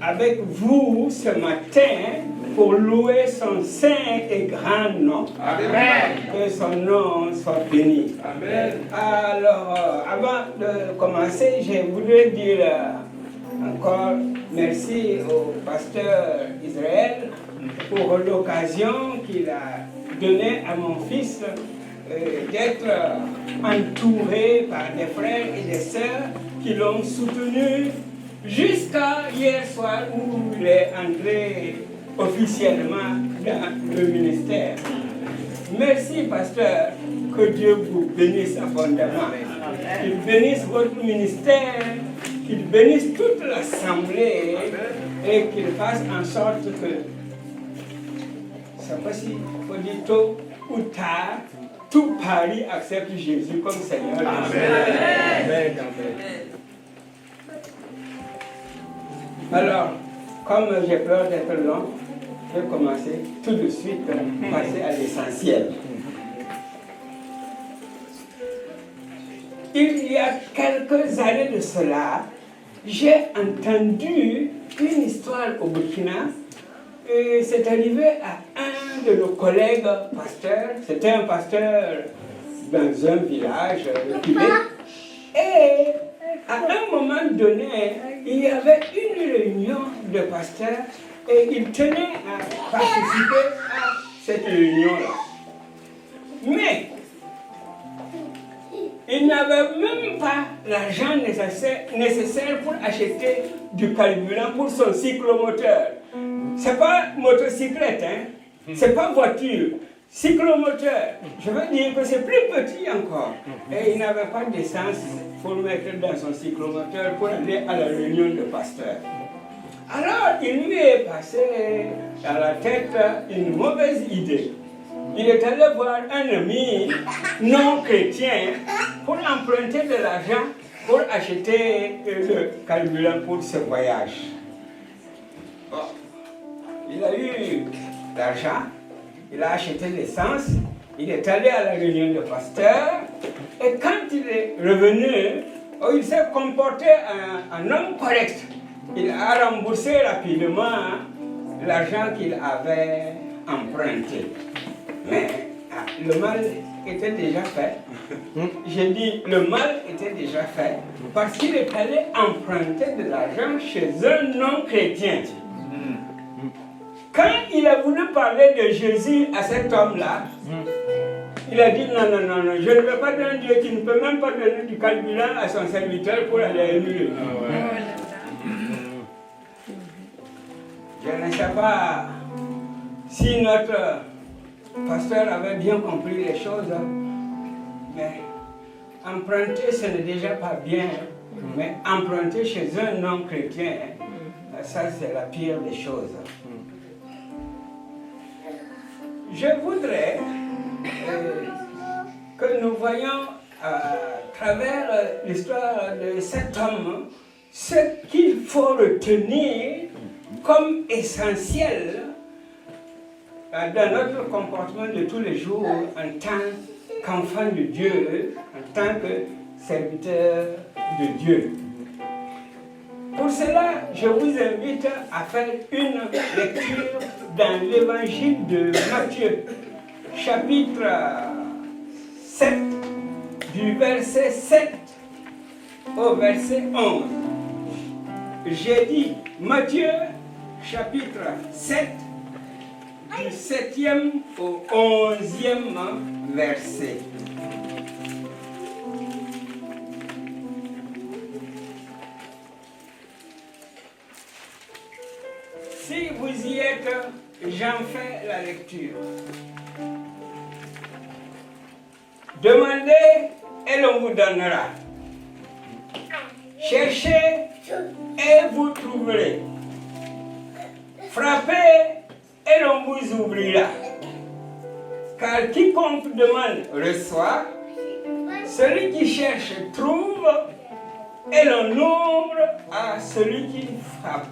avec vous ce matin pour louer son saint et grand nom. Amen. Que son nom soit béni. Amen. Alors, avant de commencer, je voudrais dire encore merci au pasteur Israël pour l'occasion qu'il a donnée à mon fils d'être entouré par des frères et des sœurs qui l'ont soutenu jusqu'à hier soir où il est entré officiellement dans le ministère. Merci, pasteur, que Dieu vous bénisse abondamment. Qu'il bénisse votre ministère, qu'il bénisse toute l'assemblée et qu'il fasse en sorte que, je ne sais pas s'il faut dire tôt ou tard, tout Paris accepte Jésus comme Seigneur. Amen. Alors, comme j'ai peur d'être long, je vais commencer tout de suite, passer à l'essentiel. Il y a quelques années de cela, j'ai entendu une histoire au Burkina. Et c'est arrivé à un de nos collègues pasteurs. C'était un pasteur dans un village de Québec. Et à un moment donné, il y avait une réunion de pasteurs et il tenait à participer à cette réunion-là. Mais il n'avait même pas l'argent nécessaire pour acheter du carburant pour son cyclomoteur. C'est pas motocyclette, hein? C'est pas voiture. Cyclomoteur, je veux dire que c'est plus petit encore. Et il n'avait pas d'essence pour mettre dans son cyclomoteur pour aller à la réunion de pasteur. Alors, il lui est passé à la tête une mauvaise idée. Il est allé voir un ami non chrétien pour emprunter de l'argent pour acheter le carburant pour ce voyage. Bon. Il a eu l'argent, il a acheté l'essence, il est allé à la réunion de pasteur, et quand il est revenu, il s'est comporté en homme correct. Il a remboursé rapidement l'argent qu'il avait emprunté. Mais le mal était déjà fait. J'ai dit, le mal était déjà fait parce qu'il est allé emprunter de l'argent chez un non-chrétien. Quand il a voulu parler de Jésus à cet homme-là, il a dit non, je ne veux pas d'un Dieu qui ne peut même pas donner du carburant à son serviteur pour aller à lui. Je ne sais pas si notre pasteur avait bien compris les choses, mais emprunter ce n'est déjà pas bien, mais emprunter chez un non-chrétien, ça c'est la pire des choses. Je voudrais que nous voyions à travers l'histoire de cet homme ce qu'il faut retenir comme essentiel dans notre comportement de tous les jours en tant qu'enfant de Dieu, en tant que serviteur de Dieu. Pour cela, je vous invite à faire une lecture dans l'évangile de Matthieu, chapitre 7, du verset 7 au verset 11. J'ai dit Matthieu, chapitre 7, du 7e au 11e verset. Si vous y êtes, j'en fais la lecture. Demandez et l'on vous donnera. Cherchez et vous trouverez. Frappez et l'on vous ouvrira. Car quiconque demande reçoit, celui qui cherche trouve, et l'on ouvre à celui qui frappe.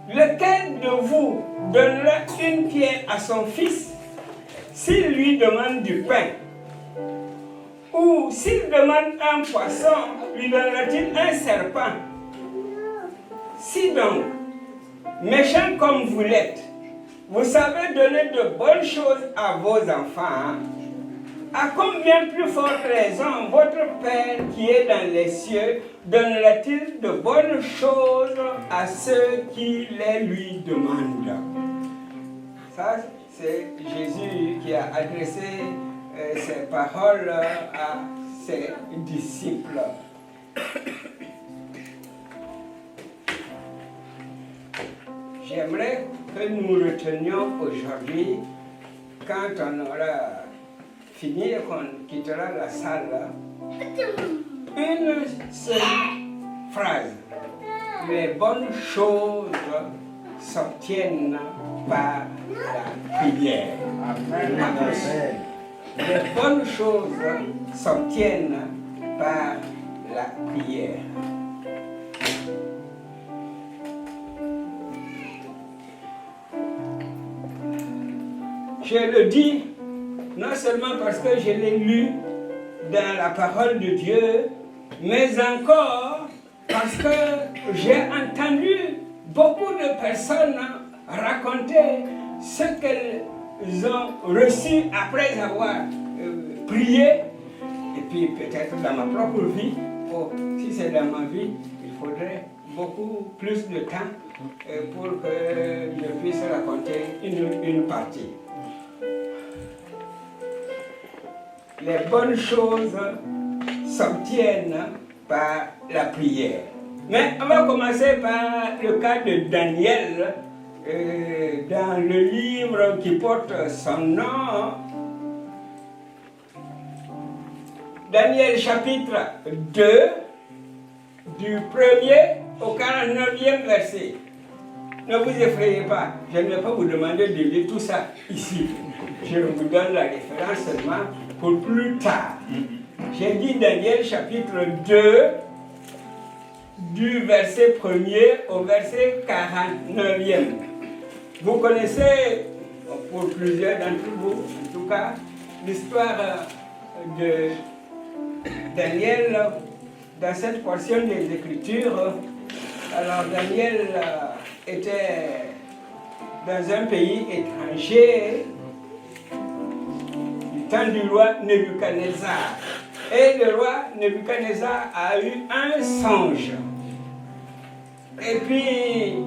Lequel de vous donnera une pierre à son fils s'il lui demande du pain? Ou s'il demande un poisson, lui donnera-t-il un serpent? Si donc, méchant comme vous l'êtes, vous savez donner de bonnes choses à vos enfants, à combien plus forte raison votre Père qui est dans les cieux donnera-t-il de bonnes choses à ceux qui les lui demandent? Ça, c'est Jésus qui a adressé ces paroles à ses disciples. J'aimerais que nous retenions aujourd'hui, quand on aura fini et qu'on quittera la salle, une seule phrase. Les bonnes choses s'obtiennent par la prière. Amen. Les bonnes choses s'obtiennent par la prière. Je le dis non seulement parce que je l'ai lu dans la parole de Dieu, mais encore parce que j'ai entendu beaucoup de personnes raconter ce qu'elles ont reçu après avoir prié. Et puis peut-être dans ma propre vie, si c'est dans ma vie, il faudrait beaucoup plus de temps pour que je puisse raconter une partie. Les bonnes choses s'obtiennent par la prière. Mais on va commencer par le cas de Daniel, dans le livre qui porte son nom. Daniel chapitre 2, du 1er au 49e verset. Ne vous effrayez pas, je ne vais pas vous demander de lire tout ça ici. Je vous donne la référence seulement pour plus tard. J'ai dit Daniel chapitre 2, du verset 1er au verset 49e. Vous connaissez, pour plusieurs d'entre vous, en tout cas, l'histoire de Daniel dans cette portion des Écritures. Alors Daniel était dans un pays étranger du temps du roi Nebuchadnezzar. Et le roi Nebuchadnezzar a eu un songe. Et puis,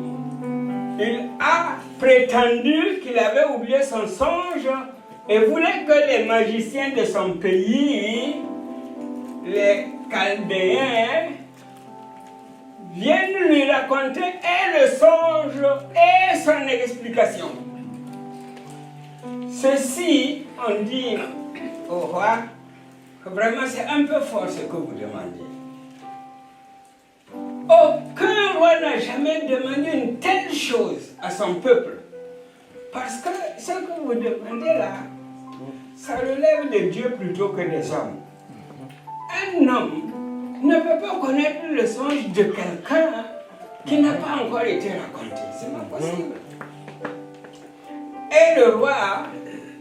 il a prétendu qu'il avait oublié son songe et voulait que les magiciens de son pays, les Chaldéens, viennent lui raconter et le songe et son explication. Ceci, on dit au roi, que vraiment c'est un peu fort ce que vous demandez. Aucun roi n'a jamais demandé une telle chose à son peuple. Parce que ce que vous demandez là, ça relève de Dieu plutôt que des hommes. Un homme ne peut pas connaître le songe de quelqu'un qui n'a pas encore été raconté. C'est pas possible. Et le roi,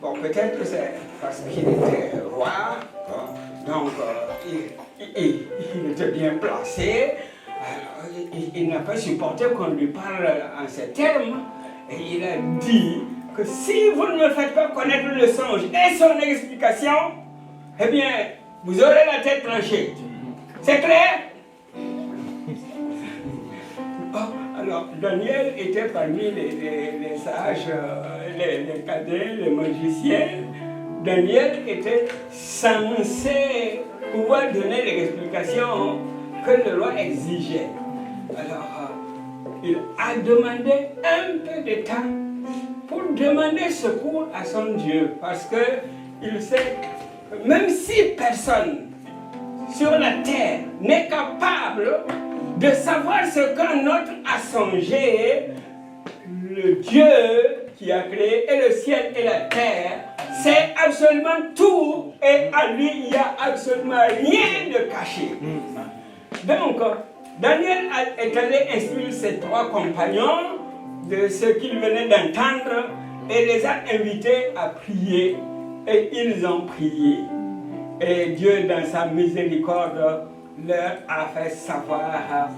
bon, peut-être c'est parce qu'il était roi, donc il était bien placé. Il n'a pas supporté qu'on lui parle en ces termes. Et il a dit que si vous ne me faites pas connaître le songe et son explication, eh bien, vous aurez la tête tranchée. C'est clair? Alors, Daniel était parmi les sages, les cadets, les magiciens. Daniel était censé pouvoir donner les explications que le roi exigeait. Alors, il a demandé un peu de temps pour demander secours à son Dieu, parce qu'il sait que même si personne sur la terre n'est capable de savoir ce qu'un autre a songé, le Dieu qui a créé et le ciel et la terre sait absolument tout et à lui il n'y a absolument rien de caché. Donc, Daniel est allé instruire ses trois compagnons de ce qu'il venait d'entendre et les a invités à prier. Et ils ont prié. Et Dieu, dans sa miséricorde, leur a fait savoir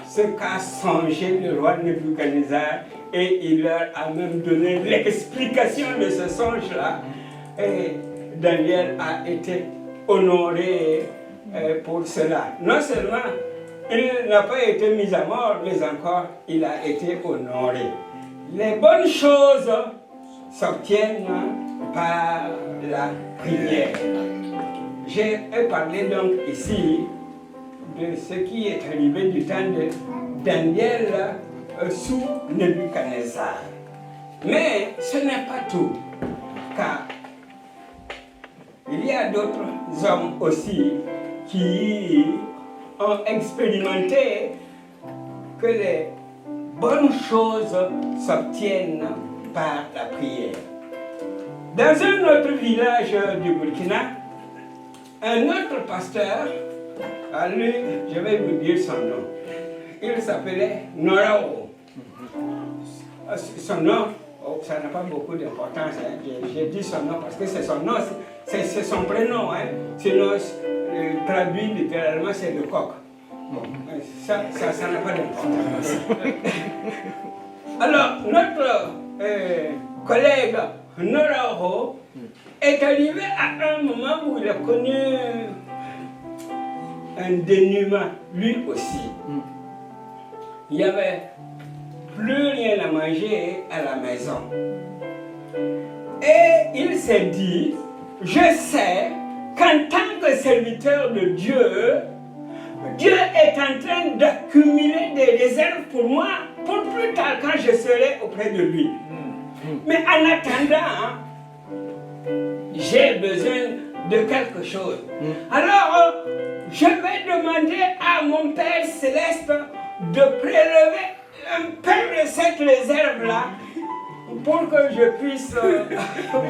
ce qu'a songé le roi Nebuchadnezzar et il leur a même donné l'explication de ce songe-là. Et Daniel a été honoré pour cela. Non seulement il n'a pas été mis à mort, mais encore il a été honoré. Les bonnes choses s'obtiennent par la prière. J'ai parlé donc ici de ce qui est arrivé du temps de Daniel sous Nebuchadnezzar. Mais ce n'est pas tout, car il y a d'autres hommes aussi qui ont expérimenté que les bonnes choses s'obtiennent par la prière. Dans un autre village du Burkina, un autre pasteur, à lui, je vais vous dire son nom, il s'appelait Norao. Son nom, ça n'a pas beaucoup d'importance, hein. J'ai dit son nom parce que c'est son nom, c'est son prénom, hein. Sinon, traduit littéralement, c'est le coq. Bon, ça n'a pas d'importance. Alors, notre collègue Norao est arrivé à un moment où il a connu un dénuement, lui aussi. Il n'y avait plus rien à manger à la maison. Et il s'est dit, je sais qu'en tant que serviteur de Dieu, Dieu est en train d'accumuler des réserves pour moi, pour plus tard quand je serai auprès de lui. Mais en attendant, j'ai besoin de quelque chose. Alors, je vais demander à mon Père Céleste de prélever un peu de cette réserve-là pour que je puisse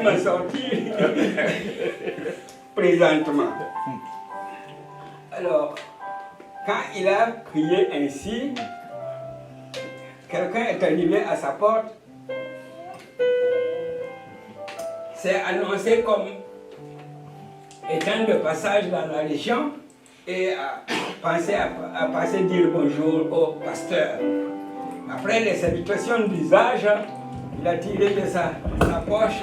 me sortir présentement. Alors, quand il a prié ainsi, quelqu'un est arrivé à sa porte, s'est annoncé comme étant de passage dans la région et a pensé à passer dire bonjour au pasteur. Après les salutations d'usage, il a tiré de sa poche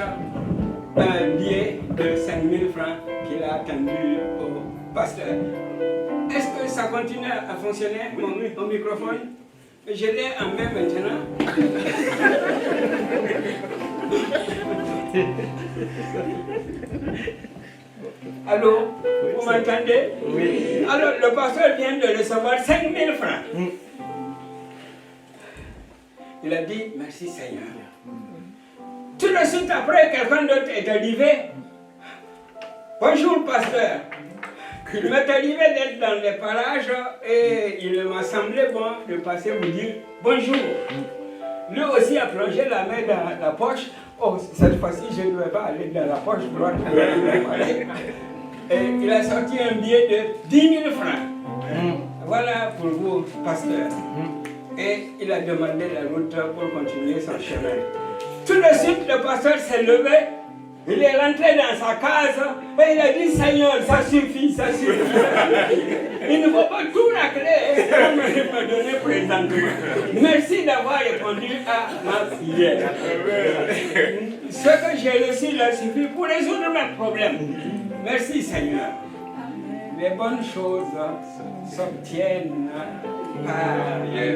un billet de 5000 francs qu'il a tendu au pasteur. Est-ce que ça continue à fonctionner, mon microphone? Je l'ai en main maintenant. Allô? Vous m'entendez? Oui. Alors, le pasteur vient de recevoir 5000 francs. Il a dit, merci Seigneur. Tout de suite après, quelqu'un d'autre est arrivé. Bonjour pasteur. Il m'est arrivé d'être dans les parages et il m'a semblé bon de passer vous dire bonjour. Lui aussi a plongé la main dans la poche. Oh, cette fois-ci, je ne vais pas aller dans la poche droite. Et il a sorti un billet de 10 000 francs. Voilà pour vous, pasteur. Et il a demandé la route pour continuer son chemin. Tout de suite, le pasteur s'est levé. Il est rentré dans sa case et il a dit, Seigneur, ça suffit, ça suffit. Il ne faut pas tout racler comme me donner présentement. Merci d'avoir répondu à ma prière. Ce que j'ai reçu là suffit pour résoudre mes problèmes. Merci Seigneur. Les bonnes choses s'obtiennent par la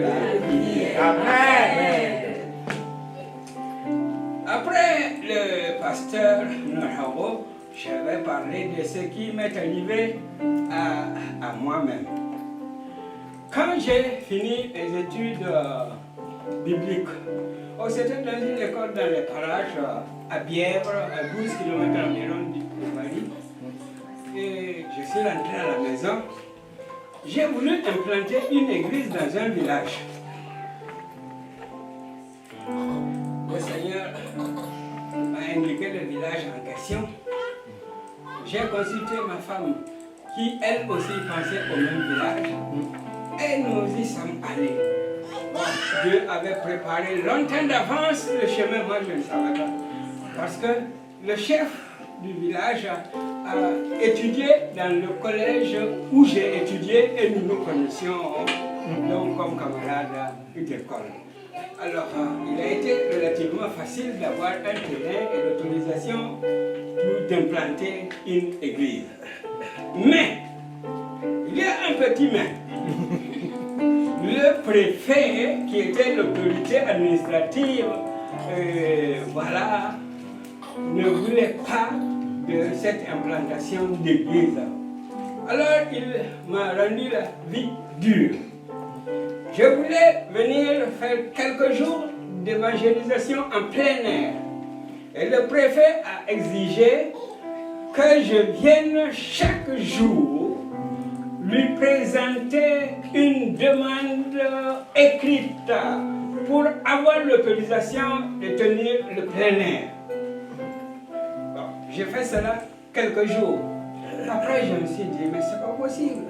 prière. Amen. Après le pasteur Norao, je vais parler de ce qui m'est arrivé à moi-même. Quand j'ai fini mes études bibliques, c'était dans une école dans les parages à Bièvre, à 12 km environ du Mali. Et je suis rentré à la maison. J'ai voulu implanter une église dans un village. Le Seigneur m'a indiqué le village en question. J'ai consulté ma femme qui elle aussi pensait au même village et nous y sommes allés. Bon, Dieu avait préparé longtemps d'avance le chemin, moi je ne savais pas. Parce que le chef du village a étudié dans le collège où j'ai étudié et nous nous connaissions donc comme camarade d'école. Alors, il a été relativement facile d'avoir un terrain et l'autorisation pour d'implanter une église. Mais, il y a un petit mais. Le préfet, qui était l'autorité administrative, voilà, ne voulait pas de cette implantation d'église. Alors, il m'a rendu la vie dure. Je voulais venir faire quelques jours d'évangélisation en plein air. Et le préfet a exigé que je vienne chaque jour lui présenter une demande écrite pour avoir l'autorisation de tenir le plein air. Bon, j'ai fait cela quelques jours. Après, je me suis dit, mais c'est pas possible.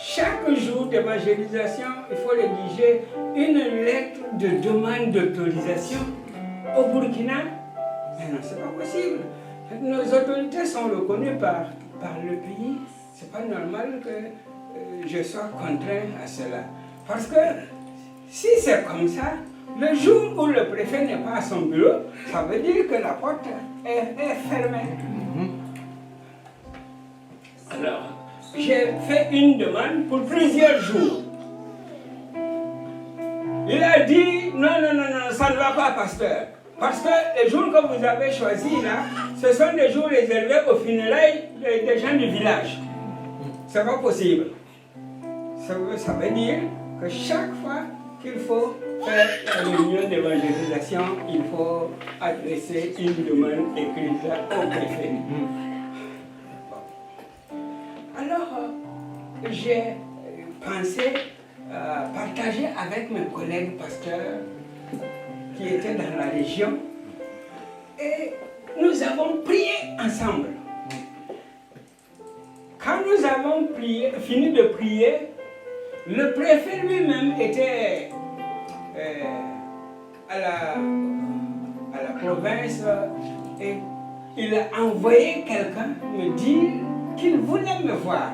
Chaque jour d'évangélisation, il faut rédiger une lettre de demande d'autorisation au Burkina. Mais non, c'est pas possible. Nos autorités sont reconnues par le pays. C'est pas normal que je sois contraint à cela. Parce que si c'est comme ça, le jour où le préfet n'est pas à son bureau, ça veut dire que la porte est fermée. Alors, j'ai fait une demande pour plusieurs jours. Il a dit, non, ça ne va pas, pasteur. Parce que les jours que vous avez choisis là, ce sont des jours réservés aux funérailles des gens du village. C'est pas possible. Ça veut dire que chaque fois qu'il faut faire la réunion d'évangélisation, il faut adresser une demande écrite au préfet. Alors, j'ai pensé partager avec mes collègues pasteurs qui étaient dans la région et nous avons prié ensemble. Quand nous avons fini de prier, le préfet lui-même était à la province et il a envoyé quelqu'un me dire qu'il voulait me voir.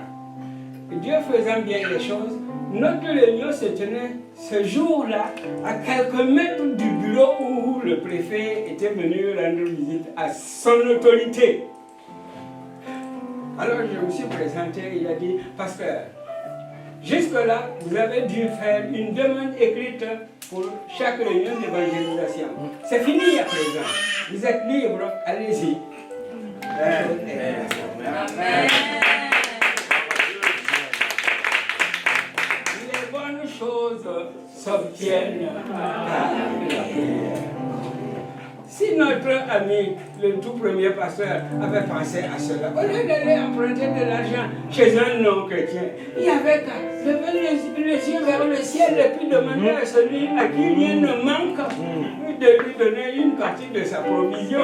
Et Dieu faisant bien les choses, notre réunion se tenait ce jour-là à quelques mètres du bureau où le préfet était venu rendre visite à son autorité. Alors je me suis présenté, il a dit, pasteur, jusque-là, vous avez dû faire une demande écrite pour chaque réunion d'évangélisation. C'est fini à présent. Vous êtes libre, allez-y. Amen. Les bonnes choses s'obtiennent par la prière. Si notre ami, le tout premier pasteur, avait pensé à cela, au lieu d'aller emprunter de l'argent chez un non-chrétien, il avait qu'à lever les yeux vers le ciel et puis demander à celui à qui rien ne manque de lui donner une partie de sa provision.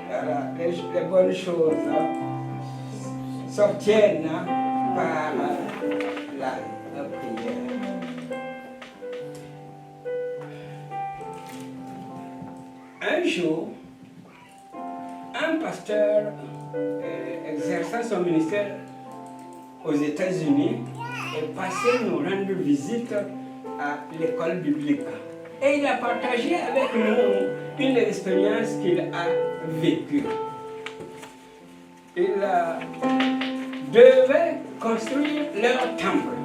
Voilà, les bonnes choses s'obtiennent par la prière. Un jour, un pasteur exerçant son ministère aux États-Unis est passé nous rendre visite à l'école biblique. Et il a partagé avec nous une expérience qu'il a vécue. Il devait construire leur temple.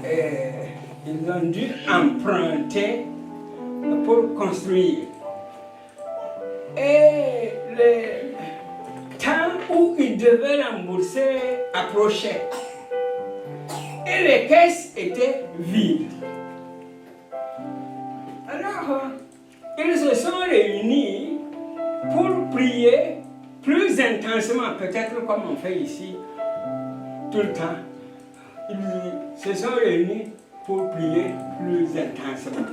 Et ils ont dû emprunter pour construire. Et le temps où ils devaient rembourser approchait. Et les caisses étaient vides. Alors, ils se sont réunis pour prier plus intensément, peut-être comme on fait ici tout le temps. Ils se sont réunis pour prier plus intensément,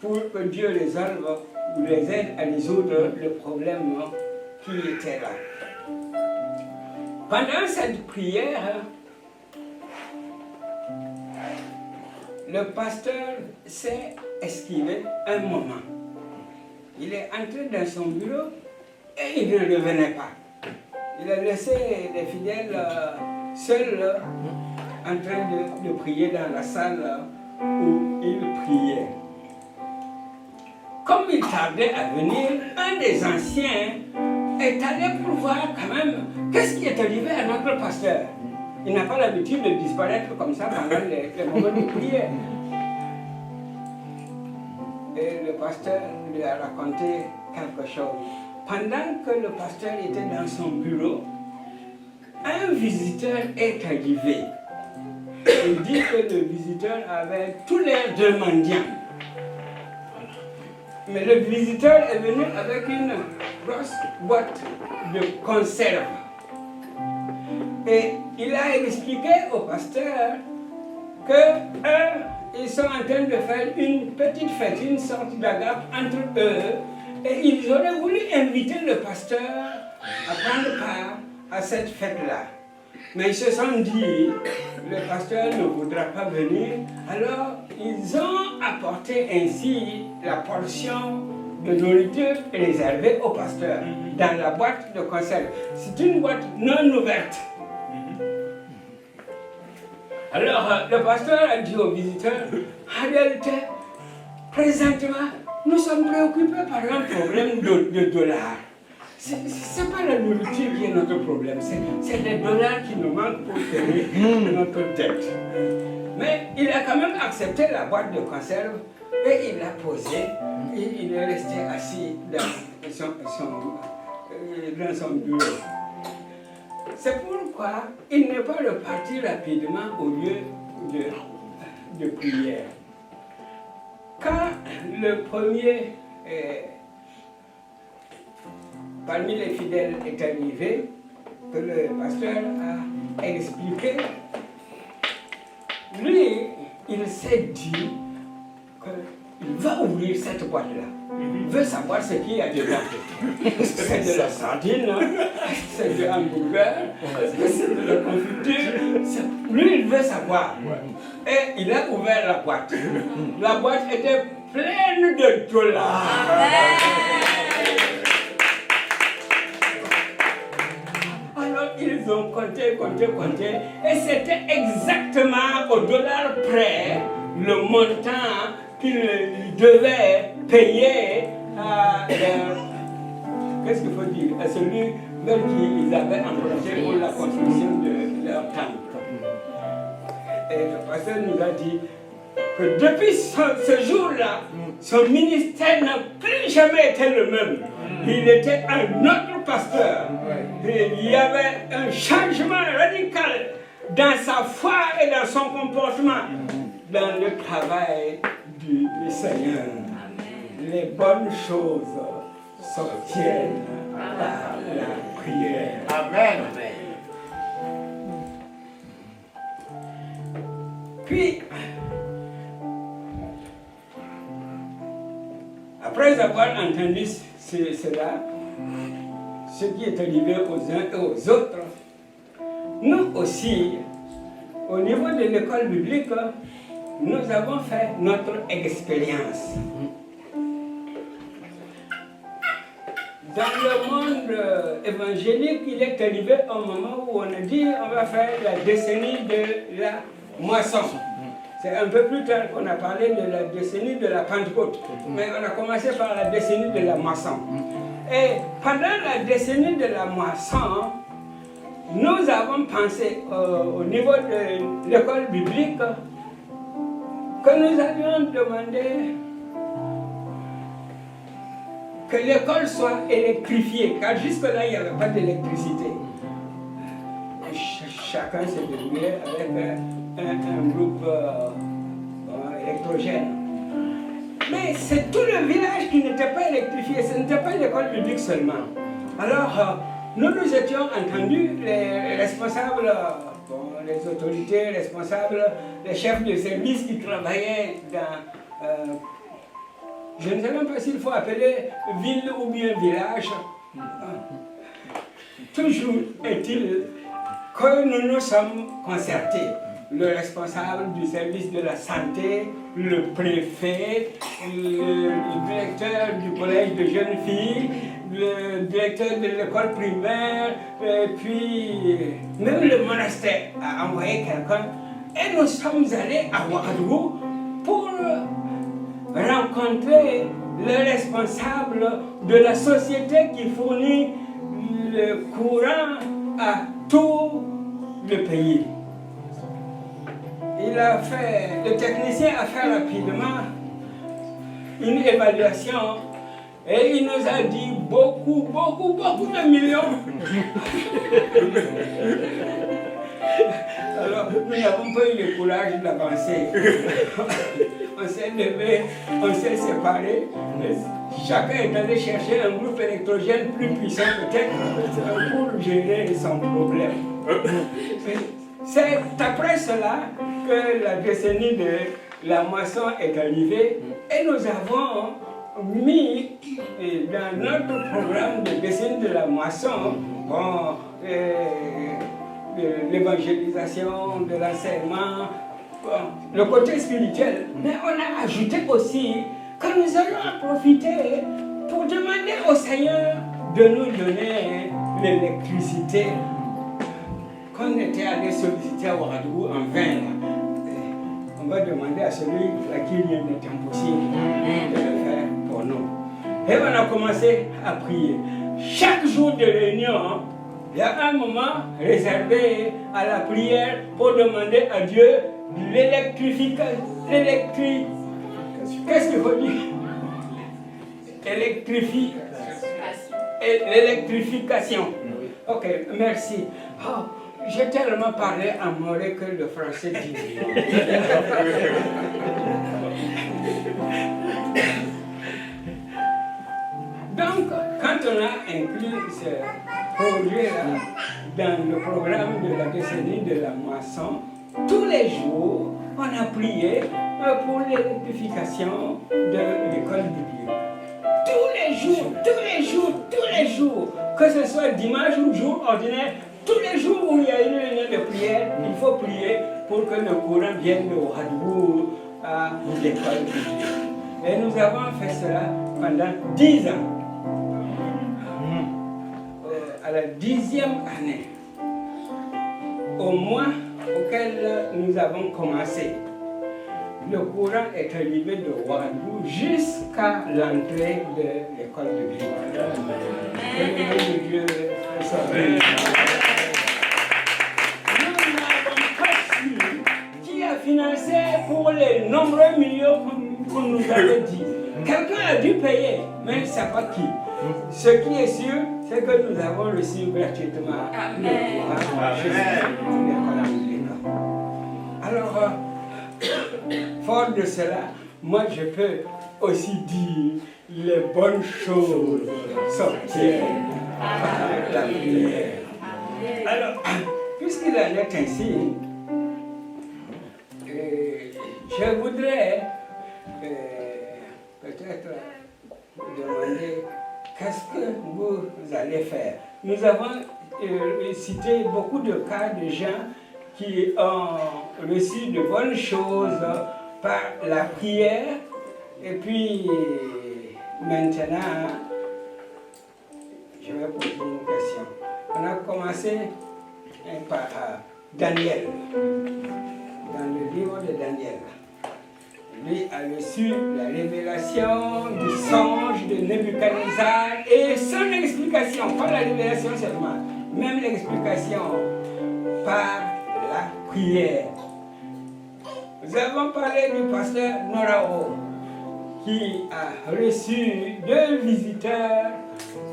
pour que Dieu les aide à résoudre le problème qui était là. Pendant cette prière, le pasteur s'est esquivé un moment. Il est entré dans son bureau et il ne revenait pas. il a laissé les fidèles seuls en train de prier dans la salle où ils priaient. Comme il tardait à venir, un des anciens est allé pour voir quand même qu'est-ce qui est arrivé à notre pasteur. Il n'a pas l'habitude de disparaître comme ça pendant les moments de prière. Et le pasteur lui a raconté quelque chose. Pendant que le pasteur était dans son bureau, un visiteur est arrivé. Il dit que le visiteur avait tous l'air d'un mendiant. Mais le visiteur est venu avec une grosse boîte de conserve. Et il a expliqué au pasteur qu'ils sont en train de faire une petite fête, une sorte d'agape entre eux. Et ils auraient voulu inviter le pasteur à prendre part à cette fête-là. Mais ils se sont dit, le pasteur ne voudra pas venir. Alors, ils ont apporté ainsi la portion de nourriture réservée au pasteur dans la boîte de conserve. C'est une boîte non ouverte. Alors, le pasteur a dit aux visiteurs, en réalité, présentement, nous sommes préoccupés par un problème de dollars. Ce n'est pas la nourriture qui est notre problème, c'est les dollars qui nous manquent pour payer notre dette. Mais il a quand même accepté la boîte de conserve et il l'a posée et il est resté assis dans son bureau. C'est pourquoi il n'est pas reparti rapidement au lieu de prière. Quand le premier parmi les fidèles est arrivé, que le pasteur a expliqué, lui, il s'est dit qu'il va ouvrir cette boîte-là. Il veut savoir ce qu'il y a dedans. C'est de la sardine, c'est de hamburger, c'est de la confiture. Lui, il veut savoir. Et il a ouvert la boîte. La boîte était pleine de dollars. Alors, ils ont compté. Et c'était exactement au dollar près le montant qu'ils devaient payer à qu'est-ce qu'il faut dire, à celui même qu'ils avaient emprunté pour la construction de leur temple. Et le pasteur nous a dit que depuis ce jour-là, son ministère n'a plus jamais été le même. Il était un autre pasteur. Et il y avait un changement radical dans sa foi et dans son comportement, dans le travail du Seigneur. Les bonnes choses s'obtiennent par la prière. Amen. Puis, après avoir entendu cela, ce qui est arrivé aux uns et aux autres, nous aussi, au niveau de l'école biblique, nous avons fait notre expérience. Dans le monde évangélique, il est arrivé un moment où on a dit on va faire la décennie de la moisson. C'est un peu plus tard qu'on a parlé de la décennie de la Pentecôte. Mais on a commencé par la décennie de la moisson. Et pendant la décennie de la moisson, nous avons pensé au niveau de l'école biblique que nous allions demander que l'école soit électrifiée, car jusque-là, il n'y avait pas d'électricité. Chacun s'est débrouillé avec un groupe électrogène. Mais c'est tout le village qui n'était pas électrifié, ce n'était pas l'école publique seulement. Alors, nous étions entendus, les responsables, les autorités responsables, les chefs de service qui travaillaient dans... je ne sais même pas s'il faut appeler ville ou bien village. Toujours est-il que nous nous sommes concertés. Le responsable du service de la santé, le préfet, le directeur du collège de jeunes filles, le directeur de l'école primaire, et puis même le monastère a envoyé quelqu'un. Et nous sommes allés à Ouagadougou pour rencontrer le responsable de la société qui fournit le courant à tout le pays. Le technicien a fait rapidement une évaluation et il nous a dit beaucoup de millions. Alors, nous n'avons pas eu le courage d'avancer. On s'est levé, on s'est séparés. Chacun est allé chercher un groupe électrogène plus puissant peut-être pour gérer son problème. C'est après cela que la décennie de la moisson est arrivée et nous avons mis dans notre programme de décennie de la moisson de l'évangélisation, de l'enseignement, le côté spirituel. Mais on a ajouté aussi que nous allons en profiter pour demander au Seigneur de nous donner l'électricité qu'on était allé solliciter à Ouagadougou en vain. On va demander à celui à qui rien n'est impossible de le faire pour nous. Et on a commencé à prier. Chaque jour de réunion, il y a un moment réservé à la prière pour demander à Dieu l'électrification. Qu'est-ce qu'il faut dire? L'électrification. Ok, merci. Oh, j'ai tellement parlé en moré que le français dit. Donc, quand on a inclus ce projet-là dans le programme de la décennie de la moisson, tous les jours, on a prié pour l'électrification de l'école biblique. Tous les jours, que ce soit dimanche ou jour ordinaire, tous les jours où il y a une réunion de prière, il faut prier pour que le courant vienne de Ouagadougou à l'école biblique. Et nous avons fait cela pendant 10 ans. À la 10e année, au mois auquel nous avons commencé, le courant est arrivé de Ouagadougou jusqu'à l'entrée de l'école de Bible. Que le nom de Dieu soit béni. Nous n'avons pas su qui a financé pour les nombreux millions qu'on nous avait dit. Quelqu'un a dû payer, mais il ne sait pas qui. Ce qui est sûr, c'est que nous avons reçu gratuitement le courant jusqu'à l'école anglicane. Alors, fort de cela, moi je peux aussi dire les bonnes choses s'obtiennent par la prière. Alors, puisqu'il en est ainsi, je voudrais peut-être demander qu'est-ce que vous allez faire. Nous avons cité beaucoup de cas de gens qui ont reçu de bonnes choses par la prière. Et puis, maintenant, je vais poser une question. On a commencé par Daniel, dans le livre de Daniel. Lui a reçu la révélation du songe de Nebuchadnezzar et son explication, pas la révélation seulement, même l'explication par la prière. Nous avons parlé du pasteur Norao qui a reçu 2 visiteurs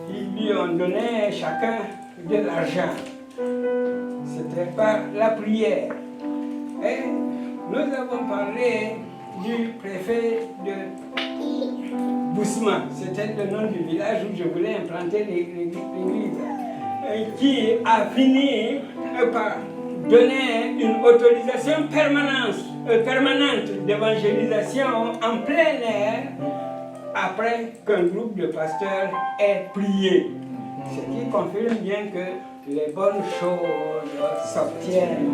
qui lui ont donné chacun de l'argent. C'était par la prière. Et nous avons parlé du préfet de Bousma, c'était le nom du village où je voulais implanter l'église, qui a fini par donner une autorisation permanente d'évangélisation en plein air après qu'un groupe de pasteurs ait prié. Ce qui confirme bien que les bonnes choses s'obtiennent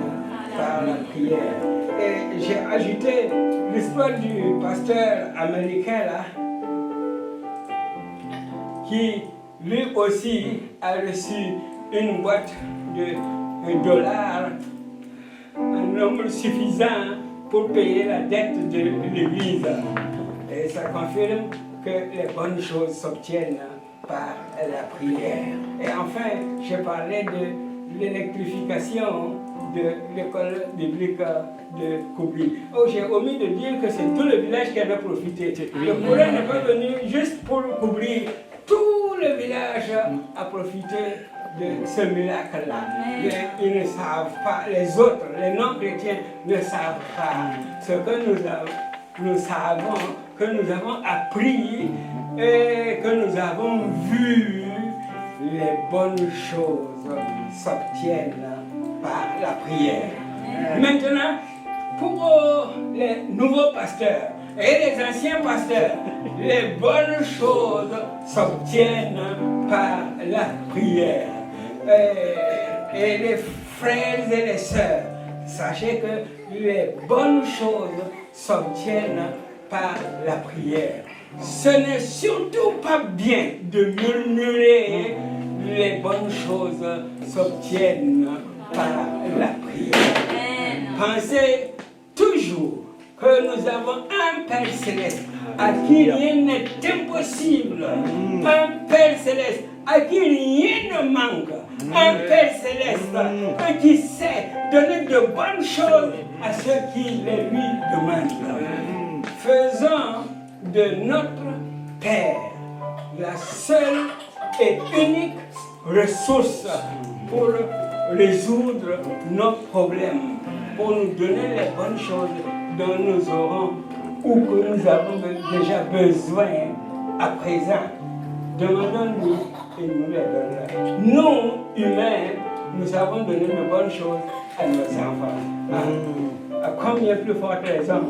par la prière. Et j'ai ajouté l'histoire du pasteur américain là, qui lui aussi a reçu une boîte de dollars, un nombre suffisant pour payer la dette de l'Église. Et ça confirme que les bonnes choses s'obtiennent par la prière. Et enfin, je parlais de l'électrification de l'école biblique de Koubli. Oh, j'ai omis de dire que c'est tout le village qui avait profité. Le courant n'est pas venu juste pour Koubli. Tout le village a profité de ce miracle-là. Mais ils ne savent pas, les autres, les non-chrétiens ne savent pas ce que nous savons, que nous avons appris et que nous avons vu. Les bonnes choses s'obtiennent par la prière. Maintenant, pour les nouveaux pasteurs et les anciens pasteurs, les bonnes choses s'obtiennent par la prière. Et les frères et les sœurs, sachez que les bonnes choses s'obtiennent par la prière. Ce n'est surtout pas bien de murmurer, les bonnes choses s'obtiennent par la prière. Pensez toujours que nous avons un Père Céleste à qui rien n'est impossible, un Père Céleste à qui rien ne manque, un Père Céleste qui sait donner de bonnes choses à ceux qui les lui demandent. Faisons de notre Père la seule et unique ressource pour résoudre nos problèmes, pour nous donner les bonnes choses dont nous aurons ou que nous avons déjà besoin à présent. Demandons-nous et nous les donnerons. Nous, humains, nous savons donner de bonnes choses à nos enfants. À combien plus forte raison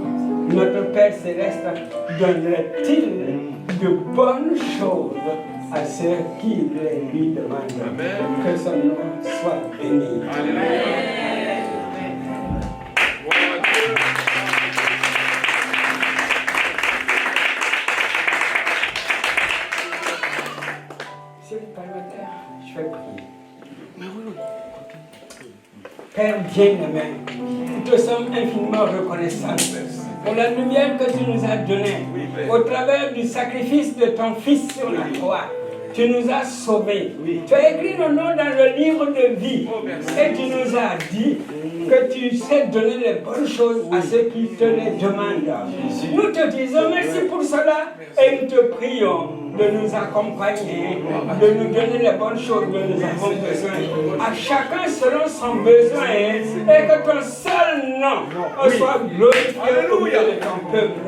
notre Père Céleste donnerait-il de bonnes choses à ceux qui les lui demandent? Amen. Que son nom soit béni. Amen. Si vous permettez, je vais prier. Père bien-aimé, nous te sommes infiniment reconnaissants pour la lumière que tu nous as donnée au travers du sacrifice de ton Fils sur la croix. Tu nous as sauvés. Tu as écrit nos noms dans le livre de vie. Et tu nous as dit que tu sais donner les bonnes choses à ceux qui te les demandent. Nous te disons merci pour cela et nous te prions de nous accompagner, de nous donner les bonnes choses dont nous avons besoin. À chacun selon son besoin et que ton seul nom soit glorifié au milieu de ton peuple.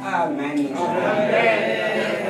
Amen. Amen.